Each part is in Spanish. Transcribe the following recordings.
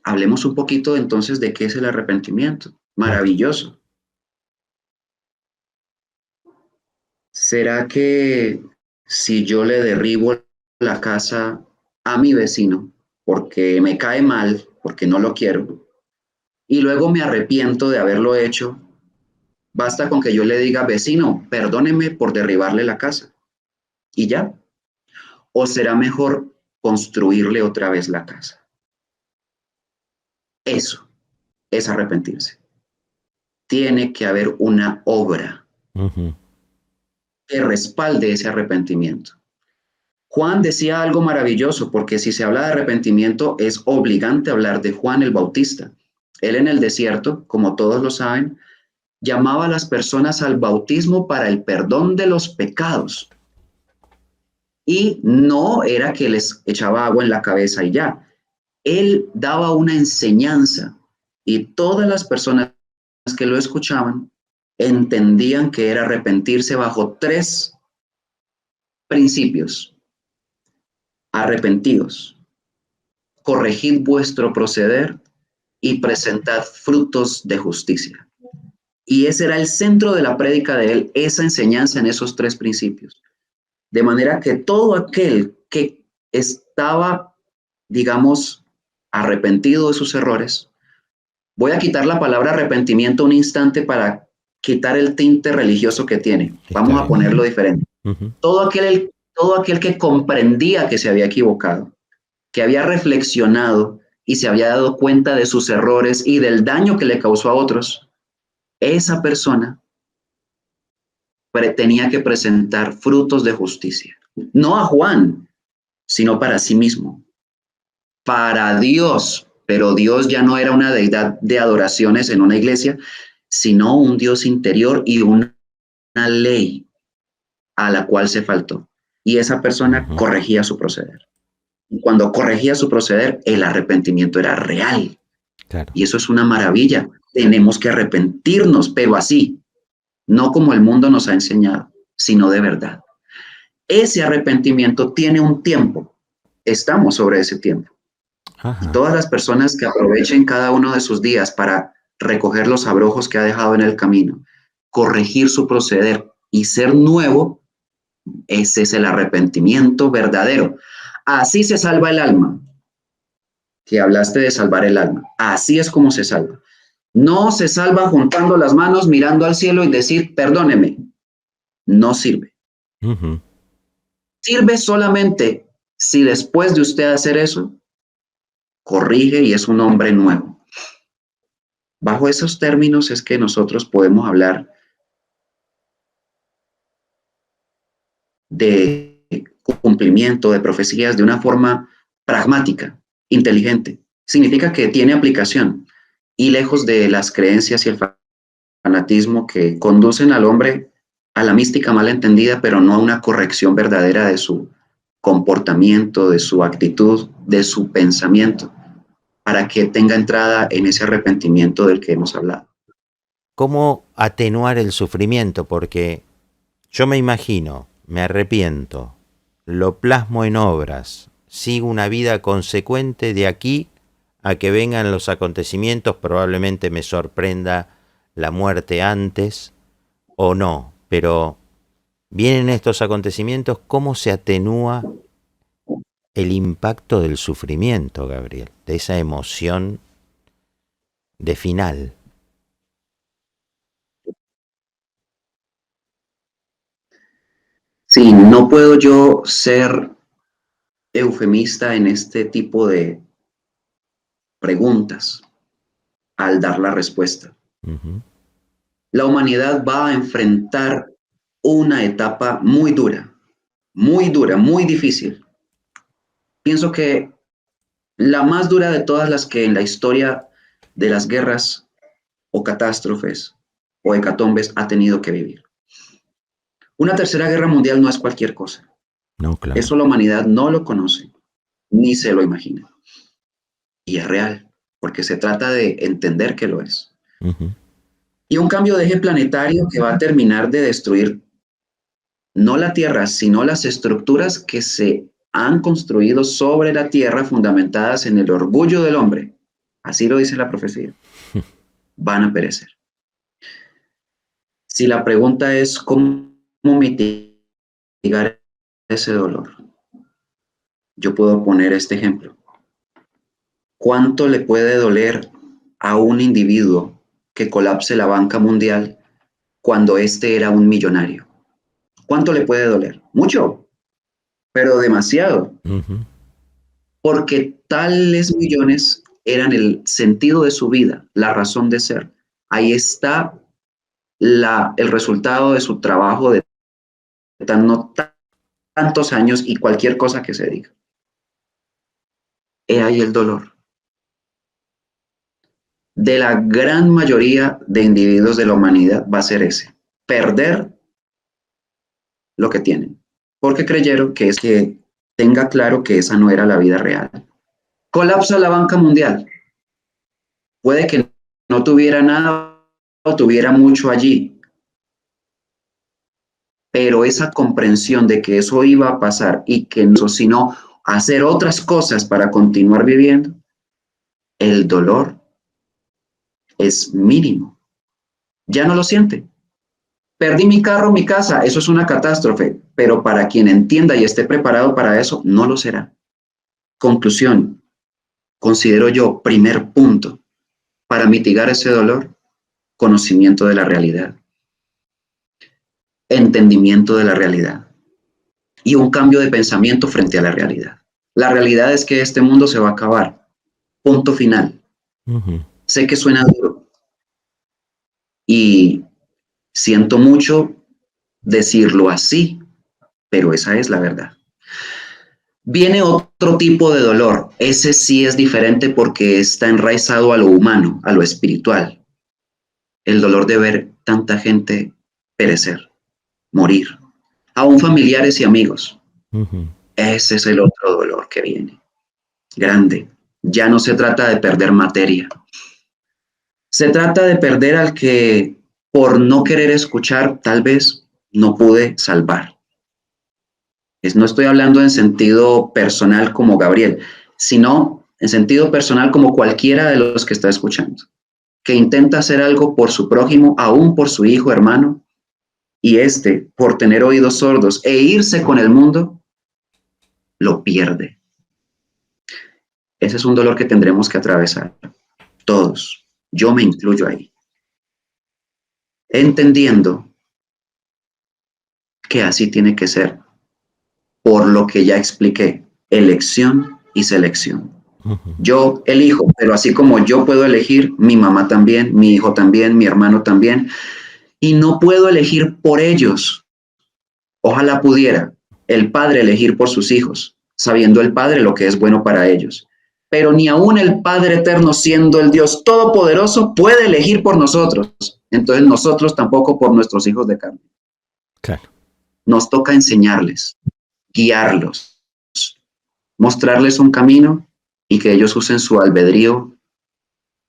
Hablemos un poquito entonces de qué es el arrepentimiento. Claro. Maravilloso. ¿Será que si yo le derribo la casa a mi vecino porque me cae mal, porque no lo quiero, y luego me arrepiento de haberlo hecho, basta con que yo le diga, vecino, perdóneme por derribarle la casa y ya? ¿O será mejor construirle otra vez la casa? Eso es arrepentirse. Tiene que haber una obra Ujú. que respalde ese arrepentimiento. Juan decía algo maravilloso, porque si se habla de arrepentimiento es obligante hablar de Juan el Bautista. Él en el desierto, como todos lo saben, llamaba a las personas al bautismo para el perdón de los pecados. Y no era que les echaba agua en la cabeza y ya. Él daba una enseñanza y todas las personas que lo escuchaban entendían que era arrepentirse bajo tres principios. Arrepentidos, corregid vuestro proceder y presentad frutos de justicia. Y ese era el centro de la prédica de él, esa enseñanza en esos tres principios. De manera que todo aquel que estaba, digamos, arrepentido de sus errores, voy a quitar la palabra arrepentimiento un instante para quitar el tinte religioso que tiene. Está Vamos a bien. ponerlo diferente. Ujú. Todo aquel que comprendía que se había equivocado, que había reflexionado y se había dado cuenta de sus errores y del daño que le causó a otros, esa persona tenía que presentar frutos de justicia. No a Juan, sino para sí mismo, para Dios. Pero Dios ya no era una deidad de adoraciones en una iglesia, sino un Dios interior y una ley a la cual se faltó. Y esa persona Ujú. corregía su proceder. Y cuando corregía su proceder, el arrepentimiento era real. Claro. Y eso es una maravilla. Tenemos que arrepentirnos, pero así, no como el mundo nos ha enseñado, sino de verdad. Ese arrepentimiento tiene un tiempo. Estamos sobre ese tiempo. Y Ajá. todas las personas que aprovechen cada uno de sus días para recoger los abrojos que ha dejado en el camino, corregir su proceder y ser nuevo, ese es el arrepentimiento verdadero. Así se salva el alma, que hablaste de salvar el alma. Así es como se salva. No se salva juntando las manos, mirando al cielo y decir, perdóneme. No sirve. Ujú. Sirve solamente si después de usted hacer eso, corrige y es un hombre nuevo. Bajo esos términos es que nosotros podemos hablar de cumplimiento de profecías de una forma pragmática, inteligente. Significa que tiene aplicación y lejos de las creencias y el fanatismo que conducen al hombre a la mística mal entendida, pero no a una corrección verdadera de su comportamiento, de su actitud, de su pensamiento, para que tenga entrada en ese arrepentimiento del que hemos hablado. ¿Cómo atenuar el sufrimiento? Porque yo me imagino, me arrepiento, lo plasmo en obras, sigo una vida consecuente de aquí a que vengan los acontecimientos, probablemente me sorprenda la muerte antes o no, pero vienen estos acontecimientos, ¿cómo se atenúa el impacto del sufrimiento, Gabriel? De esa emoción de final. Sí, no puedo yo ser eufemista en este tipo de preguntas al dar la respuesta. Ujú. La humanidad va a enfrentar una etapa muy difícil. Pienso que la más dura de todas las que en la historia de las guerras o catástrofes o hecatombes ha tenido que vivir. Una tercera guerra mundial no es cualquier cosa. No, claro. Eso la humanidad no lo conoce, ni se lo imagina. Y es real, porque se trata de entender que lo es. Ujú. Y un cambio de eje planetario que va a terminar de destruir no la Tierra, sino las estructuras que se han construido sobre la Tierra fundamentadas en el orgullo del hombre. Así lo dice la profecía. Van a perecer. Si la pregunta es cómo mitigar ese dolor, yo puedo poner este ejemplo. ¿Cuánto le puede doler a un individuo que colapse la banca mundial cuando éste era un millonario? ¿Cuánto le puede doler? Mucho, pero demasiado, Ujú. porque tales millones eran el sentido de su vida, la razón de ser. Ahí está el resultado de su trabajo de no tantos años y cualquier cosa que se diga. He ahí el dolor de la gran mayoría de individuos de la humanidad va a ser ese, perder lo que tienen, porque creyeron que es que tenga claro que esa no era la vida real. Colapsa la banca mundial. Puede que no tuviera nada o tuviera mucho allí, pero esa comprensión de que eso iba a pasar y que no, sino hacer otras cosas para continuar viviendo, el dolor es mínimo. Ya no lo siente. Perdí mi carro, mi casa, eso es una catástrofe, pero para quien entienda y esté preparado para eso, no lo será. Conclusión, considero yo, primer punto, para mitigar ese dolor, conocimiento de la realidad, entendimiento de la realidad y un cambio de pensamiento frente a la realidad. La realidad es que este mundo se va a acabar. Punto final. Ujú. Sé que suena duro y siento mucho decirlo así, pero esa es la verdad. Viene otro tipo de dolor. Ese sí es diferente porque está enraizado a lo humano, a lo espiritual. El dolor de ver tanta gente perecer, morir, aún familiares y amigos. Ujú. Ese es el otro dolor que viene, grande. Ya no se trata de perder materia. Se trata de perder al que por no querer escuchar tal vez no pude salvar. No estoy hablando en sentido personal como Gabriel, sino en sentido personal como cualquiera de los que está escuchando, que intenta hacer algo por su prójimo, aún por su hijo, hermano, y este, por tener oídos sordos e irse con el mundo, lo pierde. Ese es un dolor que tendremos que atravesar todos. Yo me incluyo ahí. Entendiendo que así tiene que ser, por lo que ya expliqué, elección y selección. Ujú. Yo elijo, pero así como yo puedo elegir, mi mamá también, mi hijo también, mi hermano también, y no puedo elegir por ellos. Ojalá pudiera el padre elegir por sus hijos, sabiendo el padre lo que es bueno para ellos. Pero ni aún el Padre Eterno, siendo el Dios Todopoderoso, puede elegir por nosotros. Entonces nosotros tampoco por nuestros hijos de carne. Claro. Nos toca enseñarles, guiarlos, mostrarles un camino y que ellos usen su albedrío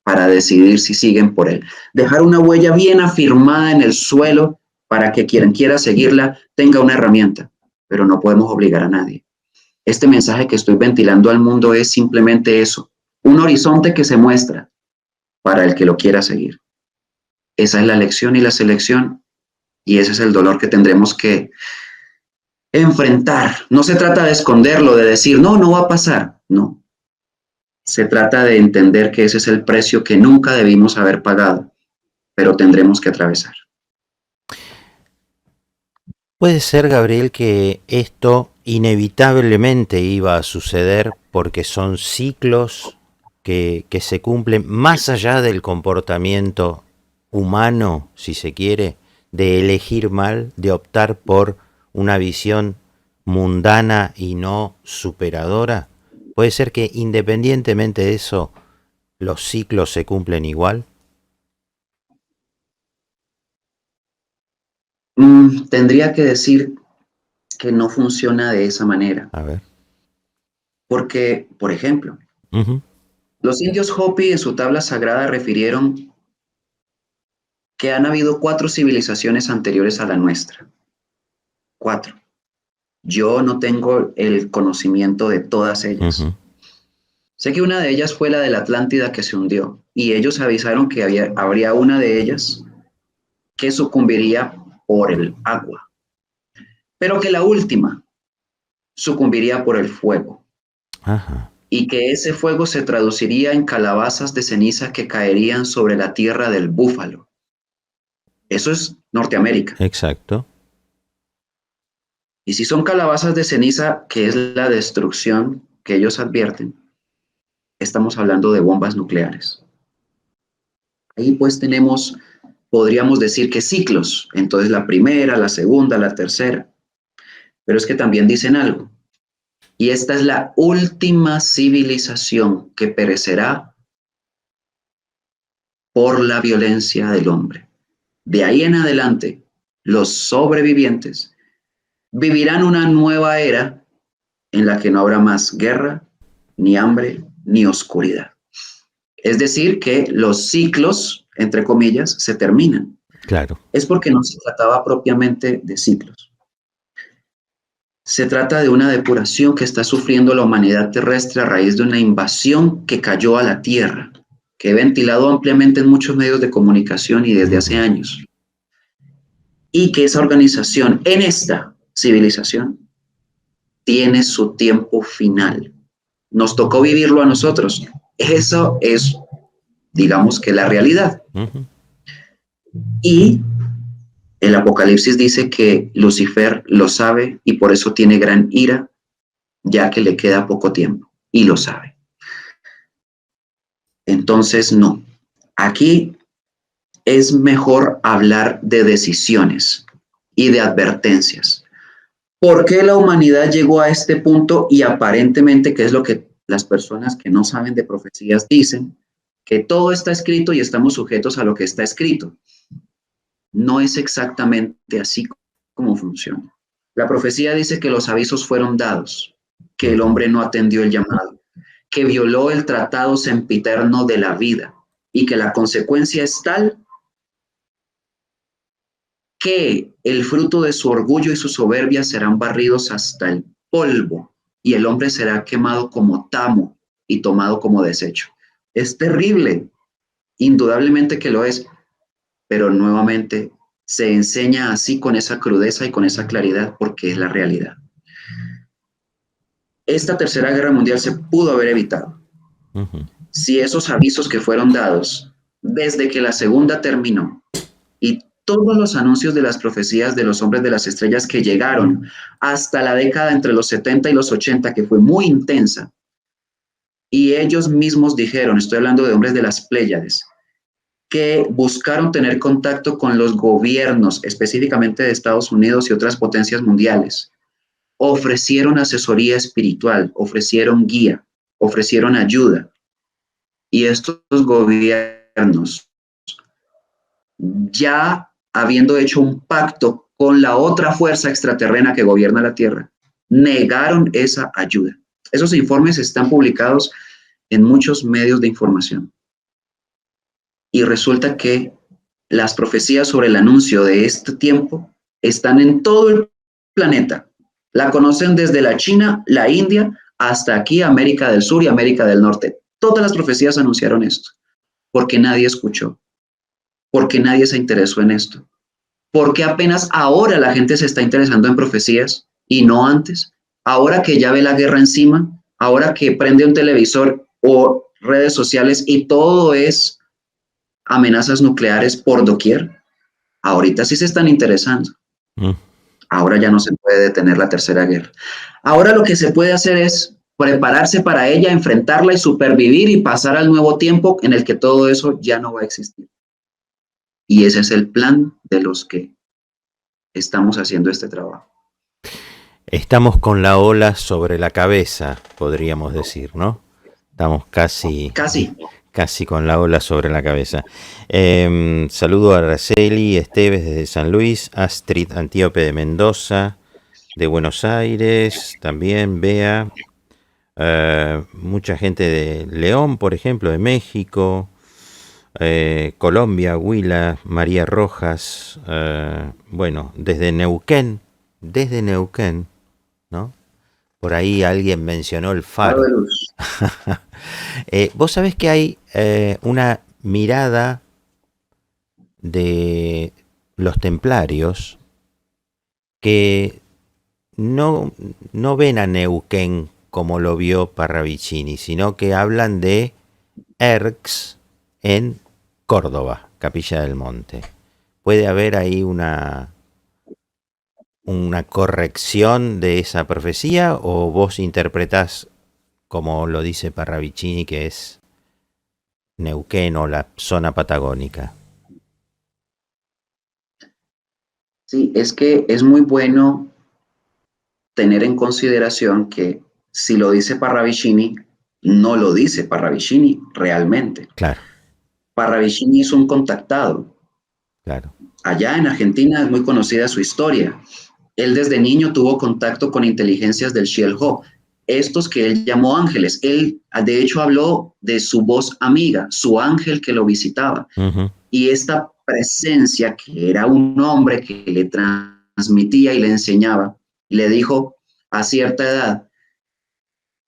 para decidir si siguen por él. Dejar una huella bien afirmada en el suelo para que quien quiera seguirla tenga una herramienta, pero no podemos obligar a nadie. Este mensaje que estoy ventilando al mundo es simplemente eso, un horizonte que se muestra para el que lo quiera seguir. Esa es la elección y la selección, y ese es el dolor que tendremos que enfrentar. No se trata de esconderlo, de decir, no, no va a pasar, no. Se trata de entender que ese es el precio que nunca debimos haber pagado, pero tendremos que atravesar. Puede ser, Gabriel, que esto inevitablemente iba a suceder porque son ciclos que se cumplen más allá del comportamiento humano, si se quiere, de elegir mal, de optar por una visión mundana y no superadora. Puede ser que independientemente de eso, los ciclos se cumplen igual. Tendría que decir que no funciona de esa manera, A ver. porque, por ejemplo, Ujú. los indios Hopi en su tabla sagrada refirieron que han habido 4 civilizaciones anteriores a la nuestra. 4. Yo no tengo el conocimiento de todas ellas. Ujú. Sé que una de ellas fue la de la Atlántida que se hundió y ellos avisaron que habría una de ellas que sucumbiría por el agua, pero que la última sucumbiría por el fuego Ajá, y que ese fuego se traduciría en calabazas de ceniza que caerían sobre la tierra del búfalo. Eso es Norteamérica. exacto. Y si son calabazas de ceniza, que es la destrucción que ellos advierten, estamos hablando de bombas nucleares. Ahí pues tenemos, podríamos decir que ciclos, entonces la primera, la segunda, la tercera, pero es que también dicen algo, y esta es la última civilización que perecerá por la violencia del hombre. De ahí en adelante, los sobrevivientes vivirán una nueva era en la que no habrá más guerra, ni hambre, ni oscuridad. Es decir, que los ciclos, entre comillas, se terminan. Claro. Es porque no se trataba propiamente de ciclos. Se trata de una depuración que está sufriendo la humanidad terrestre a raíz de una invasión que cayó a la Tierra, que he ventilado ampliamente en muchos medios de comunicación y desde hace años. Y que esa organización, en esta civilización, tiene su tiempo final. Nos tocó vivirlo a nosotros. Eso es, digamos que la realidad. Ujú. Y el Apocalipsis dice que Lucifer lo sabe y por eso tiene gran ira, ya que le queda poco tiempo y lo sabe. Entonces, no. Aquí es mejor hablar de decisiones y de advertencias. ¿Por qué la humanidad llegó a este punto? Y aparentemente, que es lo que las personas que no saben de profecías dicen, que todo está escrito y estamos sujetos a lo que está escrito. No es exactamente así como funciona. La profecía dice que los avisos fueron dados, que el hombre no atendió el llamado, que violó el tratado sempiterno de la vida y que la consecuencia es tal que el fruto de su orgullo y su soberbia serán barridos hasta el polvo y el hombre será quemado como tamo y tomado como desecho. Es terrible, indudablemente que lo es, pero nuevamente se enseña así con esa crudeza y con esa claridad porque es la realidad. Esta tercera guerra mundial se pudo haber evitado si esos avisos que fueron dados desde que la segunda terminó y todos los anuncios de las profecías de los hombres de las estrellas que llegaron hasta la década entre los 70 y los 80, que fue muy intensa, y ellos mismos dijeron, estoy hablando de hombres de las Pléyades, que buscaron tener contacto con los gobiernos, específicamente de Estados Unidos y otras potencias mundiales. Ofrecieron asesoría espiritual, ofrecieron guía, ofrecieron ayuda. Y estos gobiernos, ya habiendo hecho un pacto con la otra fuerza extraterrena que gobierna la Tierra, negaron esa ayuda. Esos informes están publicados en muchos medios de información. Y resulta que las profecías sobre el anuncio de este tiempo están en todo el planeta. La conocen desde la China, la India, hasta aquí América del Sur y América del Norte. Todas las profecías anunciaron esto, porque nadie escuchó, porque nadie se interesó en esto, porque apenas ahora la gente se está interesando en profecías y no antes. Ahora que ya ve la guerra encima, ahora que prende un televisor o redes sociales y todo es amenazas nucleares por doquier, ahorita sí se están interesando. Ahora ya no se puede detener la tercera guerra. Ahora lo que se puede hacer es prepararse para ella, enfrentarla y supervivir y pasar al nuevo tiempo en el que todo eso ya no va a existir. Y ese es el plan de los que estamos haciendo este trabajo. Estamos con la ola sobre la cabeza, podríamos decir, ¿no? Estamos casi con la ola sobre la cabeza. Saludo a Araceli Esteves desde San Luis, Astrid Antíope de Mendoza, de Buenos Aires, también Bea, mucha gente de León, por ejemplo, de México, Colombia, Huila, María Rojas, bueno, desde Neuquén, ¿no? Por ahí alguien mencionó el Faro de faro. luz. Vos sabés que hay una mirada de los templarios que no, no ven a Neuquén como lo vio Parravicini, sino que hablan de Erx en Córdoba, Capilla del Monte. ¿Puede haber ahí una corrección de esa profecía o vos interpretás como lo dice Parravicini, que es Neuquén o la zona patagónica? Sí, es que es muy bueno tener en consideración que si lo dice Parravicini, no lo dice Parravicini realmente. Claro, Parravicini es un contactado. claro. Allá en Argentina es muy conocida su historia. Él desde niño tuvo contacto con inteligencias del Xielho, estos que él llamó ángeles. Él, de hecho, habló de su voz amiga, su ángel que lo visitaba. Ujú. Y esta presencia, que era un hombre que le transmitía y le enseñaba, le dijo a cierta edad,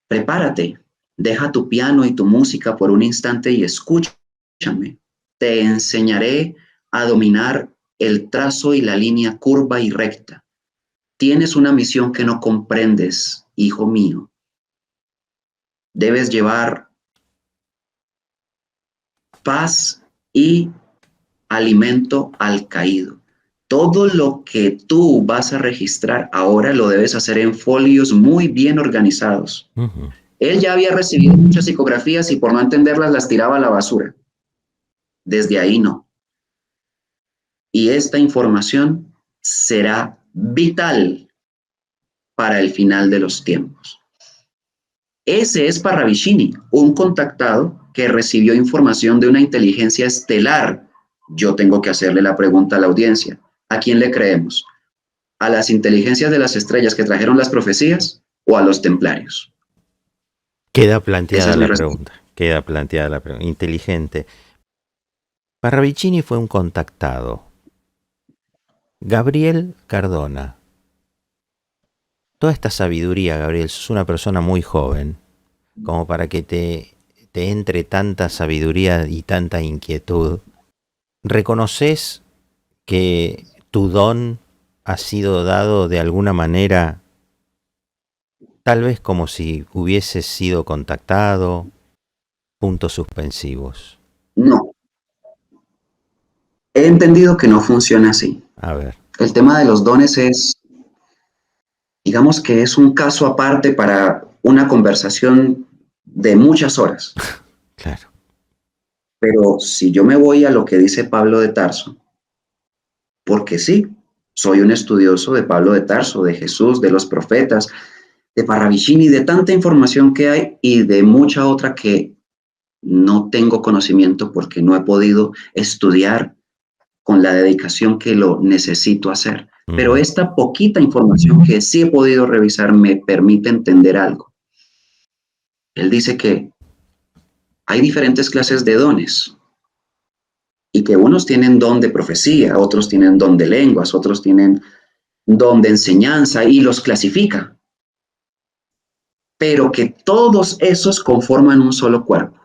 prepárate, deja tu piano y tu música por un instante y escúchame. Te enseñaré a dominar el trazo y la línea curva y recta. Tienes una misión que no comprendes, hijo mío. Debes llevar paz y alimento al caído. Todo lo que tú vas a registrar ahora lo debes hacer en folios muy bien organizados. Uh-huh. Él ya había recibido muchas psicografías y por no entenderlas las tiraba a la basura. Desde ahí no. Y esta información será vital para el final de los tiempos. Ese es Parravicini, un contactado que recibió información de una inteligencia estelar. Yo tengo que hacerle la pregunta a la audiencia. ¿A quién le creemos? ¿A las inteligencias de las estrellas que trajeron las profecías o a los templarios? Queda Esa planteada es mi la respuesta. pregunta. Queda planteada la pregunta. Inteligente. Parravicini fue un contactado. Gabriel Cardona. Toda esta sabiduría, Gabriel, sos una persona muy joven, como para que te entre tanta sabiduría y tanta inquietud. ¿Reconoces que tu don ha sido dado de alguna manera, tal vez como si hubieses sido contactado? Puntos suspensivos. No, he entendido que no funciona así. A ver, El tema de los dones es, digamos que es un caso aparte para una conversación de muchas horas. claro. Pero si yo me voy a lo que dice Pablo de Tarso, porque sí, soy un estudioso de Pablo de Tarso, de Jesús, de los profetas, de Parravicini, de tanta información que hay y de mucha otra que no tengo conocimiento porque no he podido estudiar con la dedicación que lo necesito hacer. Pero Uh-huh. esta poquita información que sí he podido revisar me permite entender algo. Él dice que hay diferentes clases de dones y que unos tienen don de profecía, otros tienen don de lenguas, otros tienen don de enseñanza y los clasifica, pero que todos esos conforman un solo cuerpo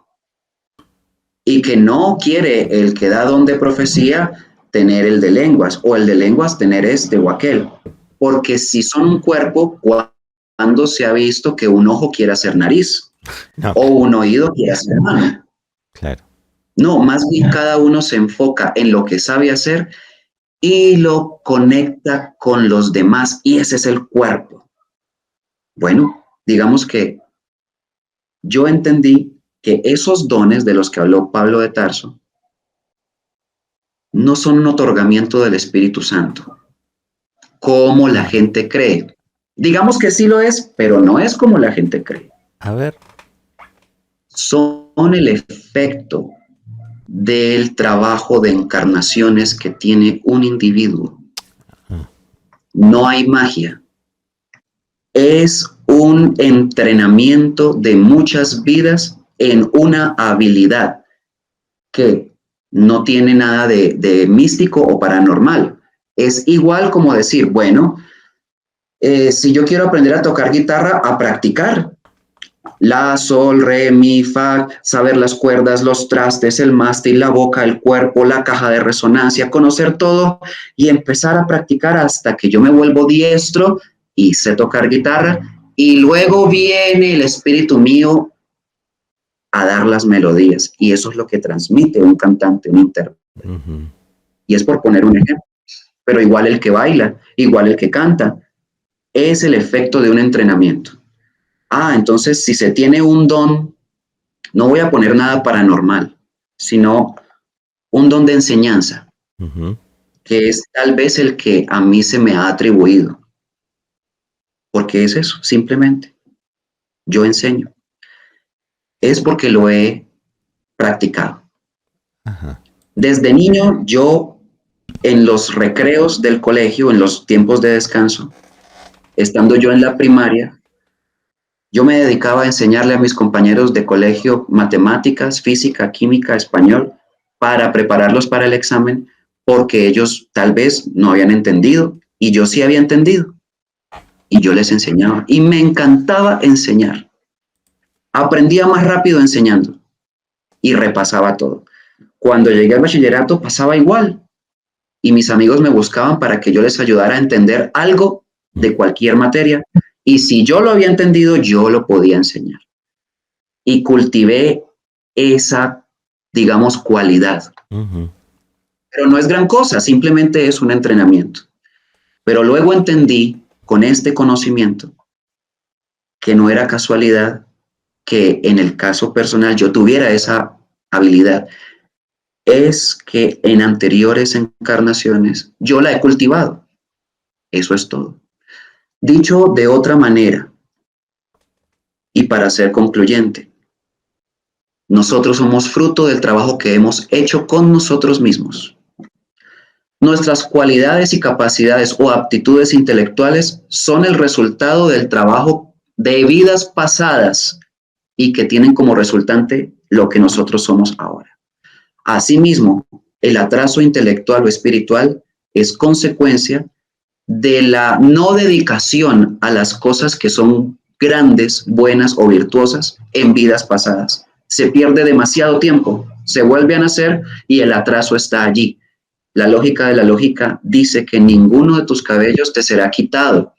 y que no quiere el que da don de profecía tener el de lenguas o el de lenguas tener este o aquel, porque si son un cuerpo, cuando se ha visto que un ojo quiera ser nariz No, o un oído quiera ser mano. claro. No, más bien cada uno se enfoca en lo que sabe hacer y lo conecta con los demás y ese es el cuerpo. Bueno, digamos que yo entendí que esos dones de los que habló Pablo de Tarso no son un otorgamiento del Espíritu Santo, como la Uh-huh. gente cree. Digamos que sí lo es, pero no es como la gente cree. A ver, Son el efecto del trabajo de encarnaciones que tiene un individuo. No hay magia. Es un entrenamiento de muchas vidas en una habilidad que no tiene nada de místico o paranormal. Es igual como decir, bueno, Si yo quiero aprender a tocar guitarra, a practicar. La, sol, re, mi, fa, saber las cuerdas, los trastes, el mástil, la boca, el cuerpo, la caja de resonancia, conocer todo y empezar a practicar hasta que yo me vuelvo diestro y sé tocar guitarra. Y luego viene el espíritu mío a dar las melodías. Y eso es lo que transmite un cantante, un intérprete. Uh-huh. Y es por poner un ejemplo. Pero igual el que baila, igual el que canta, es el efecto de un entrenamiento. Entonces, si se tiene un don, no voy a poner nada paranormal, sino un don de enseñanza, uh-huh, que es tal vez el que a mí se me ha atribuido. Porque es eso, simplemente. Yo enseño. Es porque lo he practicado. Uh-huh. Desde niño, yo en los recreos del colegio, en los tiempos de descanso, estando yo en la primaria, yo me dedicaba a enseñarle a mis compañeros de colegio matemáticas, física, química, español, para prepararlos para el examen, porque ellos tal vez no habían entendido y yo sí había entendido. Y yo les enseñaba y me encantaba enseñar. Aprendía más rápido enseñando y repasaba todo. Cuando llegué al bachillerato pasaba igual y mis amigos me buscaban para que yo les ayudara a entender algo de cualquier materia. Y si yo lo había entendido, yo lo podía enseñar. Y cultivé esa, digamos, cualidad. Uh-huh. Pero no es gran cosa, simplemente es un entrenamiento. Pero luego entendí con este conocimiento que no era casualidad que en el caso personal yo tuviera esa habilidad. Es que en anteriores encarnaciones yo la he cultivado. Eso es todo. Dicho de otra manera, y para ser concluyente, nosotros somos fruto del trabajo que hemos hecho con nosotros mismos. Nuestras cualidades y capacidades o aptitudes intelectuales son el resultado del trabajo de vidas pasadas y que tienen como resultante lo que nosotros somos ahora. Asimismo, el atraso intelectual o espiritual es consecuencia de la no dedicación a las cosas que son grandes, buenas o virtuosas en vidas pasadas. Se pierde demasiado tiempo, se vuelve a nacer y el atraso está allí. La lógica de la lógica dice que ninguno de tus cabellos te será quitado,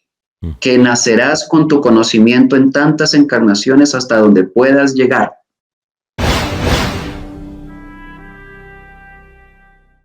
que nacerás con tu conocimiento en tantas encarnaciones hasta donde puedas llegar.